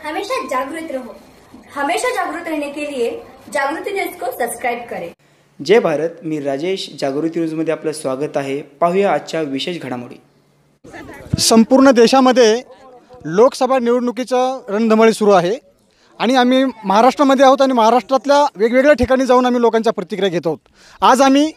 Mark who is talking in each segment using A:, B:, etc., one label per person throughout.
A: हमेशा जागृत रहो। हमेशा जागृत रहने के लिए जागृती न्यूज को सब्सक्राइब करें।
B: जय भारत, मी राजेश, जागृती न्यूजमध्ये आपलं स्वागत आहे। पाहूया आजच्या विशेष घडामोडी।
C: संपूर्ण देशामध्ये लोकसभा निवडणुकीचा रणधुमाळी सुरू आहे आणि आम्ही महाराष्ट्रामध्ये आहोत आणि महाराष्ट्रातल्या वेगवेगळ्या ठिकाणी जाऊन आम्ही लोकांच्या प्रतिक्रिया घेत आहोत। आज आम्ही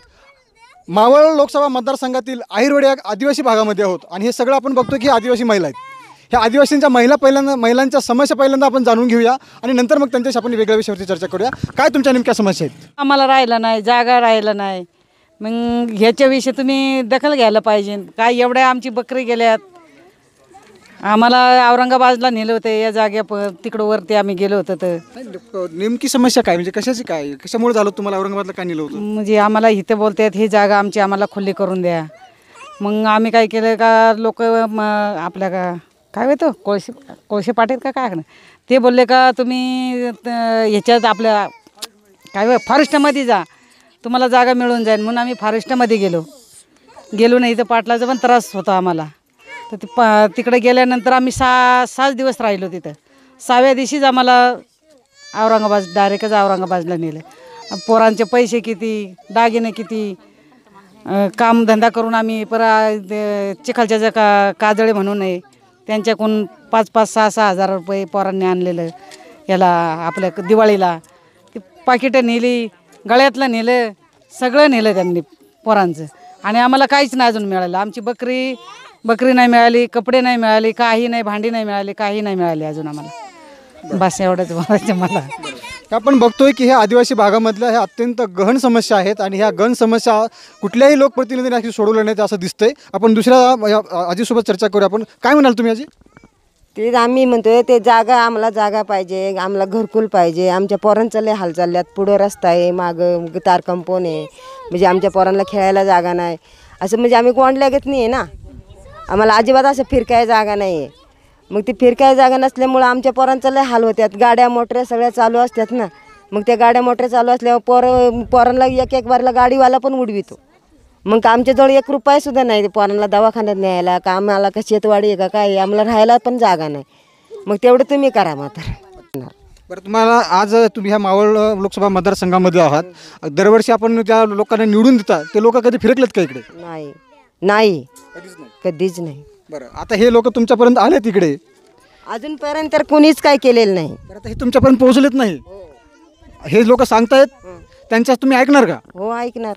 C: मावळ लोकसभा मतदारसंघातील आहिरवाडी या आदिवासी भागामध्ये आहोत आणि हे सगळं आपण बघतो की आदिवासी महिला आहेत। ह्या आदिवासींच्या महिलांच्या समस्या पहिल्यांदा आपण जाणून घेऊया आणि नंतर मग त्यांच्याशी आपण वेगळ्या विषयावरती चर्चा करूया। काय तुमच्या नेमक्या समस्या आहेत?
D: आम्हाला राहिला नाही, जागा राहिला नाही, मग ह्याच्याविषयी तुम्ही दखल घ्यायला पाहिजे। काय एवढ्या आमची बकरी गेल्यात, आम्हाला औरंगाबादला नेलं होतं या जाग्या तिकडं वरती आम्ही गेलो होतो। तर
C: नेमकी समस्या काय, म्हणजे कशाची काय, कशामुळे झालं तुम्हाला औरंगाबादला का नेलं होतं?
D: म्हणजे आम्हाला इथं बोलतात ही जागा आमची आम्हाला खुली करून द्या। मग आम्ही काय केलं का लोक आपल्या का काय होतं कोळशे पाटील का काय ते बोलले का तुम्ही ह्याच्यात आपल्या काय फॉरेस्टमध्ये जा, तुम्हाला जागा मिळून जाईल। म्हणून आम्ही फॉरेस्टमध्ये गेलो नाही तर पाटलाचा पण त्रास होता आम्हाला। तर तिकडे गेल्यानंतर आम्ही 6 दिवस राहिलो तिथं। 6व्या दिवशीच आम्हाला डायरेक्टच औरंगाबादला नेलं। पोरांचे पैसे किती, दागिने किती, कामधंदा करून आम्ही चिखलच्या काजळे म्हणून आहे त्यांच्याकडून 5-5, 6-6 हजार रुपये पोरांनी आणलेलं याला आपल्या दिवाळीला। ती पाकिटं नेली, गळ्यातलं नेलं, सगळं नेलं त्यांनी पोरांचं आणि आम्हाला काहीच नाही अजून मिळालं। आमची बकरी नाही मिळाली, कपडे नाही मिळाले, काही नाही, भांडी नाही मिळाली, काही नाही मिळाले अजून आम्हाला। बस एवढंच बोलायचं मला।
C: आपण बघतोय की ह्या आदिवासी भागामधल्या ह्या अत्यंत गहन समस्या आहेत आणि ह्या गहन समस्या कुठल्याही लोकप्रतिनिधींनी सोडवल्या नाहीत असं दिसतंय। आपण दुसऱ्या आजीसोबत चर्चा करूया। आपण काय म्हणाल तुम्ही आजी?
E: ते आम्ही म्हणतोय ते जागा, आम्हाला जागा पाहिजे, आम्हाला घरकुल पाहिजे। आमच्या पोरांचं लय हाल चालल्यात, पुढं रस्ता आहे, मागं तार कंपाऊंड आहे, म्हणजे आमच्या पोरांना खेळायला जागा नाही। असं म्हणजे आम्ही कोंडल्यागत नाही आहे ना, आम्हाला अजिबात असं फिरकाय जागा नाही आहे। मग ती फिरकाय जागा नसल्यामुळं आमच्या पोरांचं लय हाल होत्यात। गाड्या मोटऱ्या सगळ्या चालू असतात ना, मग त्या गाड्या मोटऱ्या चालू असल्यावर पोरांना एक बारला गाडीवाला पण उडवितो। मग आमच्याजवळ 1 रुपयासुद्धा नाही पोरांना दवाखान्यात न्यायला, का आम्हाला का शेतवाडी आहे का काय, आम्हाला राहायला पण जागा नाही। मग तेवढं तुम्ही करा मात्र।
C: बरं, तुम्हाला आज तुम्ही ह्या मावळ लोकसभा मतदारसंघामध्ये आहात, दरवर्षी आपण त्या लोकांना निवडून देता, ते लोक कधी फिरकलेत का इकडे?
E: नाही, कधीच नाही।
C: बरं, आता हे लोक तुमच्यापर्यंत आले तिकडे?
E: अजूनपर्यंत तर कोणीच काय केलेलं नाही।
C: बरं, आता हे तुमच्यापर्यंत पोहोचलेत नाही, हे लोक सांगतायत, त्यांच्या तुम्ही ऐकणार का?
E: हो, ऐकणार।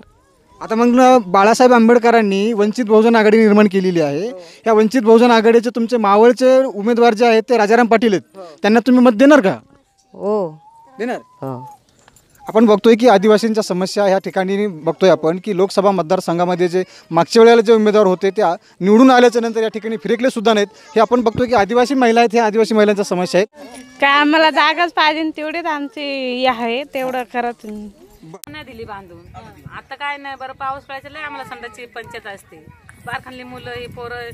C: आता मग बाळासाहेब आंबेडकरांनी वंचित बहुजन आघाडी निर्माण केलेली आहे। या वंचित बहुजन आघाडीचे तुमचे मावळचे उमेदवार जे आहेत ते राजाराम पाटील आहेत, त्यांना तुम्ही मत देणार का?
E: हो,
C: देणार।
E: हो।
C: आपण बघतोय की आदिवासींच्या समस्या ह्या ठिकाणी बघतोय आपण की लोकसभा मतदारसंघामध्ये जे मागच्या वेळेला जे उमेदवार होते त्या निवडून आल्याच्या नंतर या ठिकाणी फिरकले सुद्धा नाहीत। हे आपण बघतोय की आदिवासी महिला आहेत, ह्या आदिवासी महिलांच्या समस्या आहेत।
F: काय आम्हाला जागाच पाहिजे, तेवढीच आमची आहे, तेवढं करत
G: नाही दिली बांधून। आता काय नाही, बरं पाऊस पडायचा लय आम्हाला संडासची पंचायत असते। बारखानली मुलं ही पोरं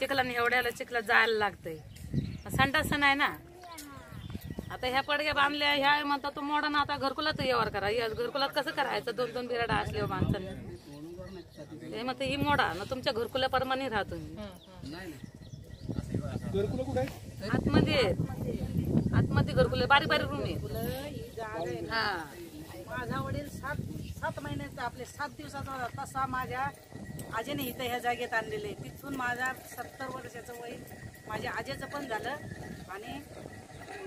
G: चिखलाने एवढ्याला चिखलात जायला लागतंय, संडास नाही ना। आता ह्या पडग्या बांधल्या, ह्या म्हणतात तो मोडा ना, आता घरकुलात व्यवहार करा। या घरकुलात कसं करायचं? 2-2 बिराडा असले माणसाने, हे म्हणते ही मोडा ना, तुमच्या घरकुल्याप्रमाणे राहतो। आतमध्ये घरकुले बारीक रूम आहे। हा,
D: माझा वडील 7 महिन्याचा, आपले 7 दिवसाचा होता तसा माझ्या आजीने इथं ह्या जागेत आणलेले। तिथून माझ्या 70 वर्षाचं वय माझ्या आजीचं पण झालं आणि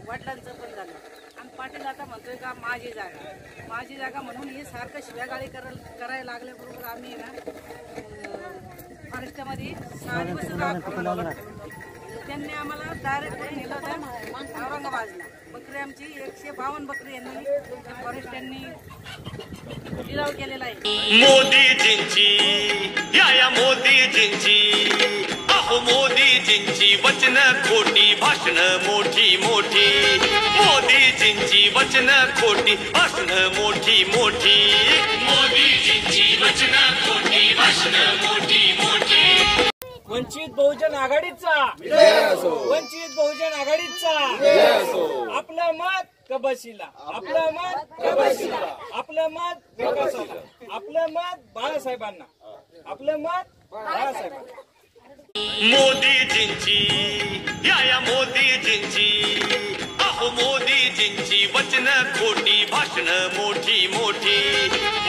D: वडिलांचं पण झालं। आणि पाटील आता म्हणतोय का माझी जागा म्हणून हे सारखं शिव्यागाळी करायला लागल्याबरोबर आम्ही ना फॉरेस्टमध्ये 6 दिवस राहतो। त्यांनी आम्हाला डायरेक्ट नेलं होतं औरंगाबादला। बकरी आमची 152 बकरी यांनी फॉरेस्ट यांनी लिलाव केलेला आहे।
H: मोदीजींची या मोदीजींची, अहो मोदीजींची वचन खोटी, भाषण मोठी मोठी। मोदीजींची वचन खोटी, भाषण मोठी मोठी। मोदीजींची वचन खोटी, भाषण मोठी मोठी।
I: वंचित बहुजन आघाडीचा, वंचित बहुजन आघाडीचा आपलं मत कबशीला, आपलं मत कबशीला, आपलं मत विकासाला, आपलं मत बाळासाहेबांना, आपलं मत बाळासाहेबांना।
H: मोदीजींची या मोदीजींची, मोदीजींची वचन खोटी भाषण मोठी मोठी